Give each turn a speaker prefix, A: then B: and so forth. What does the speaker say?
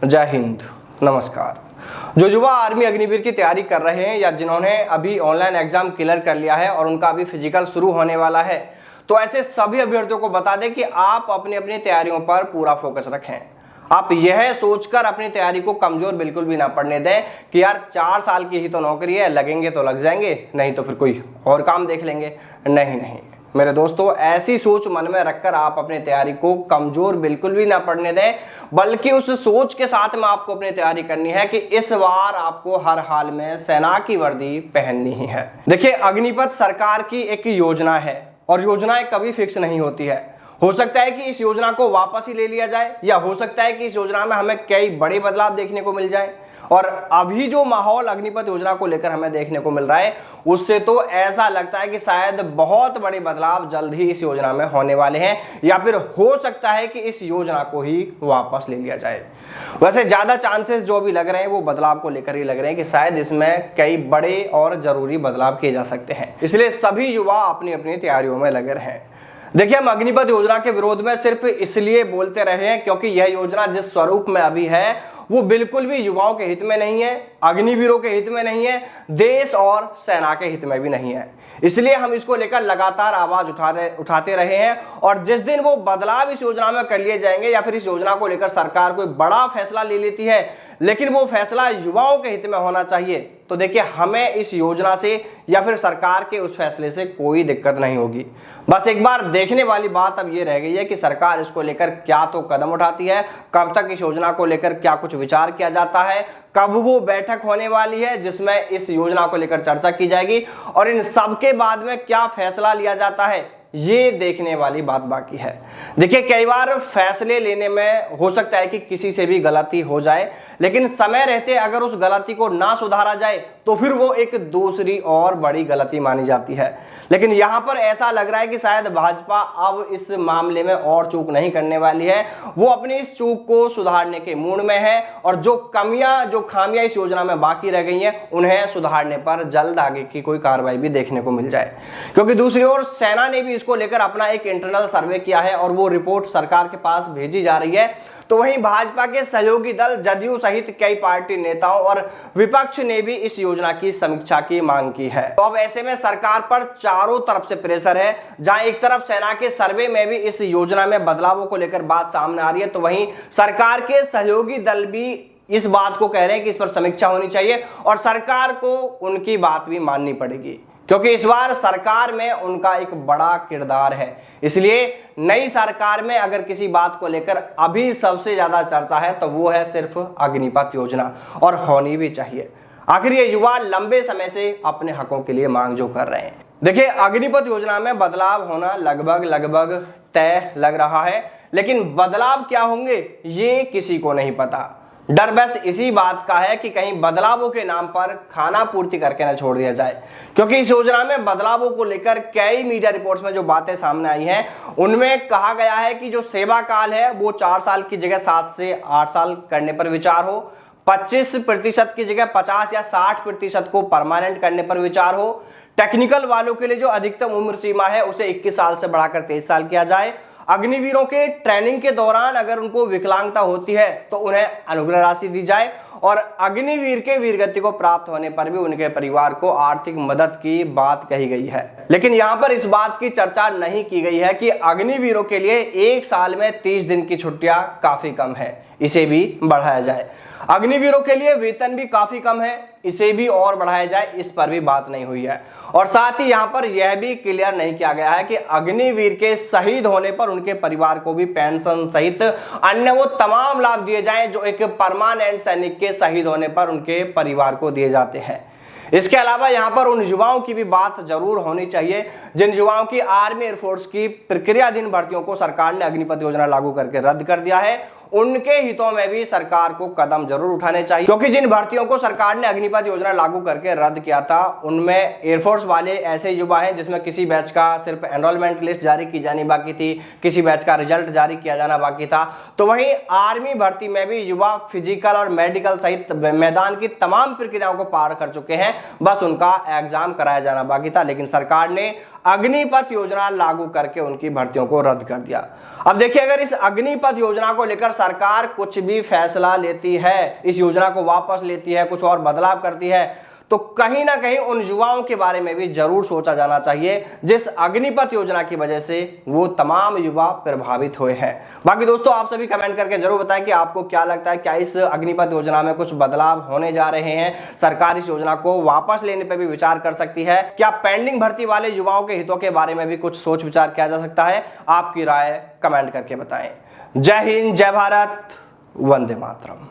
A: जय हिंद, नमस्कार। जो युवा आर्मी अग्निवीर की तैयारी कर रहे हैं या जिन्होंने अभी ऑनलाइन एग्जाम क्लियर कर लिया है और उनका अभी फिजिकल शुरू होने वाला है, तो ऐसे सभी अभ्यर्थियों को बता दें कि आप अपनी अपनी तैयारियों पर पूरा फोकस रखें। आप यह सोचकर अपनी तैयारी को कमजोर बिल्कुल भी ना पड़ने दें कि यार 4 साल की ही तो नौकरी है, लगेंगे तो लग जाएंगे, नहीं तो फिर कोई और काम देख लेंगे। नहीं मेरे दोस्तों, ऐसी सोच मन में रखकर आप अपनी तैयारी को कमजोर बिल्कुल भी ना पड़ने दें, बल्कि उस सोच के साथ में आपको अपनी तैयारी करनी है कि इस बार आपको हर हाल में सेना की वर्दी पहननी ही है। देखिए, अग्निपथ सरकार की एक योजना है और योजनाएं कभी फिक्स नहीं होती है। हो सकता है कि इस योजना को वापस ही ले लिया जाए या हो सकता है कि इस योजना में हमें कई बड़े बदलाव देखने को मिल जाए। और अभी जो माहौल अग्निपथ योजना को लेकर हमें देखने को मिल रहा है, उससे तो ऐसा लगता है कि शायद बहुत बड़े बदलाव जल्द ही इस योजना में होने वाले हैं या फिर हो सकता है कि इस योजना को ही वापस ले लिया जाए। वैसे ज्यादा चांसेस जो भी लग रहे हैं वो बदलाव को लेकर ही लग रहे हैं कि शायद इसमें कई बड़े और जरूरी बदलाव किए जा सकते हैं। इसलिए सभी युवा अपनी अपनी तैयारियों में लगे रहे। देखिए, हम अग्निपथ योजना के विरोध में सिर्फ इसलिए बोलते रहे हैं क्योंकि यह योजना जिस स्वरूप में अभी है वो बिल्कुल भी युवाओं के हित में नहीं है, अग्निवीरों के हित में नहीं है, देश और सेना के हित में भी नहीं है। इसलिए हम इसको लेकर लगातार आवाज उठाते रहे हैं और जिस दिन वो बदलाव इस योजना में कर लिए जाएंगे या फिर इस योजना को लेकर सरकार कोई बड़ा फैसला ले लेती है, लेकिन वो फैसला युवाओं के हित में होना चाहिए, तो देखिए हमें इस योजना से या फिर सरकार के उस फैसले से कोई दिक्कत नहीं होगी। बस एक बार देखने वाली बात अब ये रह गई है कि सरकार इसको लेकर क्या तो कदम उठाती है, कब तक इस योजना को लेकर क्या कुछ विचार किया जाता है, कब वो बैठक होने वाली है जिसमें इस योजना को लेकर चर्चा की जाएगी और इन सब के बाद में क्या फैसला लिया जाता है, ये देखने वाली बात बाकी है। देखिए, कई बार फैसले लेने में हो सकता है कि किसी से भी गलती हो जाए, लेकिन समय रहते अगर उस गलती को ना सुधारा जाए तो फिर वो एक दूसरी और बड़ी गलती मानी जाती है। लेकिन यहां पर ऐसा लग रहा है कि शायद भाजपा अब इस मामले में और चूक नहीं करने वाली है, वो अपनी इस चूक को सुधारने के मूड में है और जो खामियां इस योजना में बाकी रह गई हैं उन्हें सुधारने पर जल्द आगे की कोई कार्रवाई भी देखने को मिल जाए। क्योंकि दूसरी ओर सेना ने भी इसको लेकर अपना एक इंटरनल सर्वे किया है और वो रिपोर्ट सरकार के पास भेजी जा रही है। तो वहीं भाजपा के सहयोगी दल जदयू सहित कई पार्टी नेताओं और विपक्ष ने भी इस योजना की समीक्षा की मांग की है। तो अब ऐसे में सरकार पर चारों तरफ से प्रेशर है। जहां एक तरफ सेना के सर्वे में भी इस योजना में बदलावों को लेकर बात सामने आ रही है, तो वहीं सरकार के सहयोगी दल भी इस बात को कह रहे हैं कि इस पर समीक्षा होनी चाहिए और सरकार को उनकी बात भी माननी पड़ेगी, क्योंकि इस बार सरकार में उनका एक बड़ा किरदार है। इसलिए नई सरकार में अगर किसी बात को लेकर अभी सबसे ज्यादा चर्चा है तो वो है सिर्फ अग्निपथ योजना, और होनी भी चाहिए। आखिर ये युवा लंबे समय से अपने हकों के लिए मांग जो कर रहे हैं। देखिए, अग्निपथ योजना में बदलाव होना लगभग तय लग रहा है, लेकिन बदलाव क्या होंगे ये किसी को नहीं पता। डर बस इसी बात का है कि कहीं बदलावों के नाम पर खाना पूर्ति करके न छोड़ दिया जाए, क्योंकि इस योजना में बदलावों को लेकर कई मीडिया रिपोर्ट्स में जो बातें सामने आई हैं उनमें कहा गया है कि जो सेवा काल है वो 4 साल की जगह 7 से 8 साल करने पर विचार हो, 25% की जगह 50 या 60% को परमानेंट करने पर विचार हो, टेक्निकल वालों के लिए जो अधिकतम उम्र सीमा है उसे 21 साल से बढ़ाकर 23 साल किया जाए, अग्निवीरों के ट्रेनिंग के दौरान अगर उनको विकलांगता होती है तो उन्हें अनुग्रह राशि दी जाए और अग्निवीर के वीरगति को प्राप्त होने पर भी उनके परिवार को आर्थिक मदद की बात कही गई है। लेकिन यहां पर इस बात की चर्चा नहीं की गई है कि अग्निवीरों के लिए 1 साल में 30 दिन की छुट्टियां काफी कम है, इसे भी बढ़ाया जाए। अग्निवीरों के लिए वेतन भी काफी कम है, इसे भी और बढ़ाया जाए, इस पर भी बात नहीं हुई है। और साथ ही यहां पर यह भी क्लियर नहीं किया गया है कि अग्निवीर के शहीद होने पर उनके परिवार को भी पेंशन सहित अन्य वो तमाम लाभ दिए जाएं जो एक परमानेंट सैनिक के शहीद होने पर उनके परिवार को दिए जाते हैं। इसके अलावा यहां पर उन युवाओं की भी बात जरूर होनी चाहिए जिन युवाओं की आर्मी एयरफोर्स की प्रक्रियाधीन भर्तियों को सरकार ने अग्निपथ योजना लागू करके रद्द कर दिया है। उनके हितों में भी सरकार को कदम जरूर उठाने चाहिए, क्योंकि जिन भर्तियों को सरकार ने अग्निपथ योजना लागू करके रद्द किया था उनमें एयरफोर्स वाले ऐसे युवा हैं जिसमें किसी बैच का सिर्फ एनरोलमेंट लिस्ट जारी की जानी बाकी थी, किसी बैच का रिजल्ट जारी किया जाना बाकी था। तो वहीं आर्मी भर्ती में भी युवा फिजिकल और मेडिकल सहित मैदान की तमाम प्रक्रियाओं को पार कर चुके हैं, बस उनका एग्जाम कराया जाना बाकी था। लेकिन सरकार ने अग्निपथ योजना लागू करके उनकी भर्तियों को रद्द कर दिया। अब देखिए, अगर इस अग्निपथ योजना को लेकर सरकार कुछ भी फैसला लेती है, इस योजना को वापस लेती है, कुछ और बदलाव करती है, तो कहीं ना कहीं उन युवाओं के बारे में भी जरूर सोचा जाना चाहिए जिस अग्निपथ योजना की वजह से वो तमाम युवा प्रभावित हुए हैं। बाकी दोस्तों, आप सभी कमेंट करके जरूर बताएं कि आपको क्या लगता है, क्या इस अग्निपथ योजना में कुछ बदलाव होने जा रहे हैं, सरकार इस योजना को वापस लेने पर भी विचार कर सकती है, क्या पेंडिंग भर्ती वाले युवाओं के हितों के बारे में भी कुछ सोच विचार किया जा सकता है। आपकी राय कमेंट करके बताएं। जय हिंद, जय भारत, वंदे मातरम।